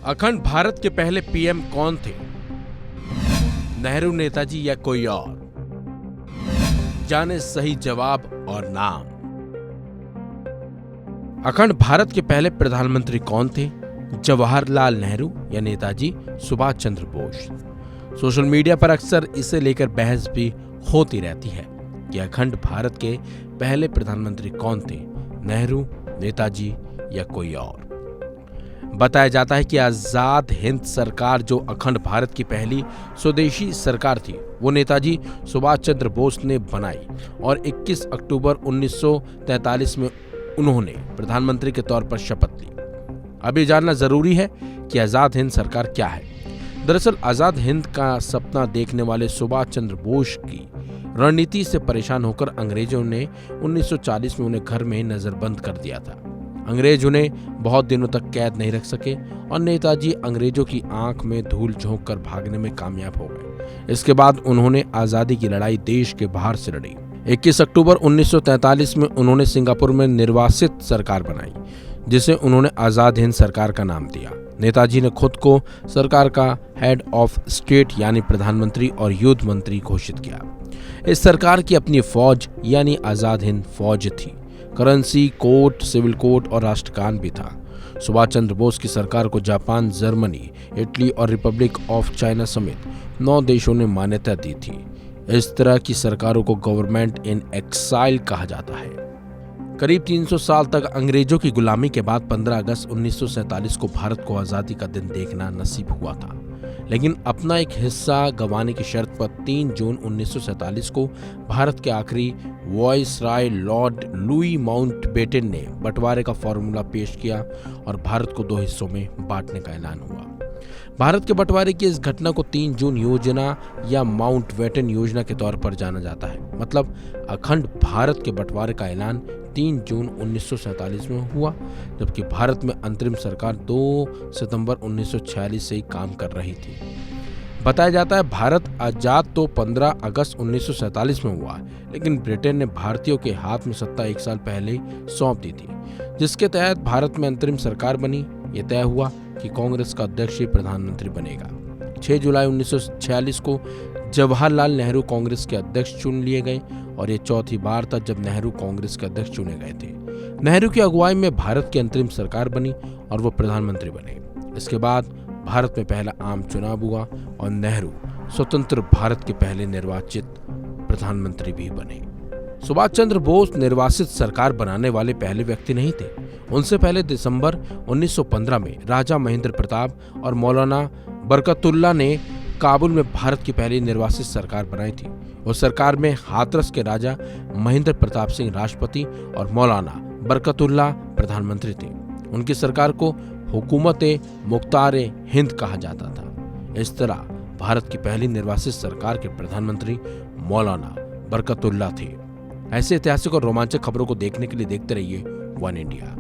अखंड भारत के पहले पीएम कौन थे? नेहरू, नेताजी या कोई और? जाने सही जवाब और नाम। अखंड भारत के पहले प्रधानमंत्री कौन थे? जवाहरलाल नेहरू या नेताजी सुभाष चंद्र बोस। सोशल मीडिया पर अक्सर इसे लेकर बहस भी होती रहती है कि अखंड भारत के पहले प्रधानमंत्री कौन थे, नेहरू, नेताजी या कोई और। बताया जाता है कि आजाद हिंद सरकार जो अखंड भारत की पहली स्वदेशी सरकार थी, वो नेताजी सुभाष चंद्र बोस ने बनाई और 21 अक्टूबर 1943 में उन्होंने प्रधानमंत्री के तौर पर शपथ ली। अब ये जानना जरूरी है कि आजाद हिंद सरकार क्या है। दरअसल आजाद हिंद का सपना देखने वाले सुभाष चंद्र बोस की रणनीति से परेशान होकर अंग्रेजों ने 1940 में उन्हें घर में नजरबंद कर दिया था। अंग्रेज उन्हें बहुत दिनों तक कैद नहीं रख सके और नेताजी अंग्रेजों की आंख में धूल झोंक कर भागने में कामयाब हो गए। इसके बाद उन्होंने आजादी की लड़ाई देश के बाहर से लड़ी। 21 अक्टूबर 1943 में उन्होंने सिंगापुर में निर्वासित सरकार बनाई, जिसे उन्होंने आजाद हिंद सरकार का नाम दिया। नेताजी ने खुद को सरकार का हेड ऑफ स्टेट यानी प्रधानमंत्री और युद्ध मंत्री घोषित किया। इस सरकार की अपनी फौज यानी आजाद हिंद फौज थी। करेंसी, कोर्ट, सिविल कोर्ट और राष्ट्रगान भी था। सुभाष चंद्र बोस की सरकार को जापान, जर्मनी, इटली और रिपब्लिक ऑफ चाइना समेत 9 देशों ने मान्यता दी थी। इस तरह की सरकारों को गवर्नमेंट इन एक्साइल कहा जाता है। करीब 300 साल तक अंग्रेजों की गुलामी के बाद 15 अगस्त 1947 को भारत को आजादी का दिन देखना नसीब हुआ था, लेकिन अपना एक हिस्सा गंवाने की शर्त पर 3 जून 1947 को भारत के आखिरी वायसराय लॉर्ड लुई माउंटबेटन ने बंटवारे का फॉर्मूला पेश किया और भारत को 2 हिस्सों में बांटने का ऐलान हुआ। भारत के बंटवारे की इस घटना को 3 जून योजना या माउंटबेटन योजना के तौर पर जाना जाता है। मतलब अखंड भारत के बंटवारे का ऐलान 3 जून 1947 में हुआ, जबकि भारत में अंतरिम सरकार 2 सितंबर 1946 से ही काम कर रही थी। बताया जाता है भारत आजाद तो 15 अगस्त 1947 में हुआ, लेकिन ब्रिटेन ने भारतीयों के हाथ में सत्ता 1 साल पहले सौंप दी थी, जिसके तहत भारत में अंतरिम सरकार बनी। ये तय हुआ कि कांग्रेस का अध्यक्ष ही प्रधानमंत्री बनेगा। 6 जुलाई 1946 को जवाहरलाल नेहरू कांग्रेस के अध्यक्ष चुन लिए गए और ये चौथी बार था जब नेहरू कांग्रेस के अध्यक्ष चुने गए थे। नेहरू की अगुवाई में भारत की अंतरिम सरकार बनी और वो प्रधानमंत्री बने। इसके बाद भारत में पहला आम चुनाव हुआ और नेहरू स्वतंत्र भारत के पहले निर्वाचित प्रधानमंत्री भी बने। सुभाष चंद्र बोस निर्वासित सरकार बनाने वाले पहले व्यक्ति नहीं थे। उनसे पहले दिसंबर 1915 में राजा महेंद्र प्रताप और मौलाना बरकतुल्लाह ने काबुल में भारत की पहली निर्वासित सरकार बनाई थी। उस सरकार में हाथरस के राजा महेंद्र प्रताप सिंह राष्ट्रपति और मौलाना बरकतुल्लाह प्रधानमंत्री थे। उनकी सरकार को हुकूमत-ए मुख्तार हिंद कहा जाता था। इस तरह भारत की पहली निर्वासित सरकार के प्रधानमंत्री मौलाना बरकतुल्लाह थे। ऐसे ऐतिहासिक और रोमांचक खबरों को देखने के लिए देखते रहिए वन इंडिया।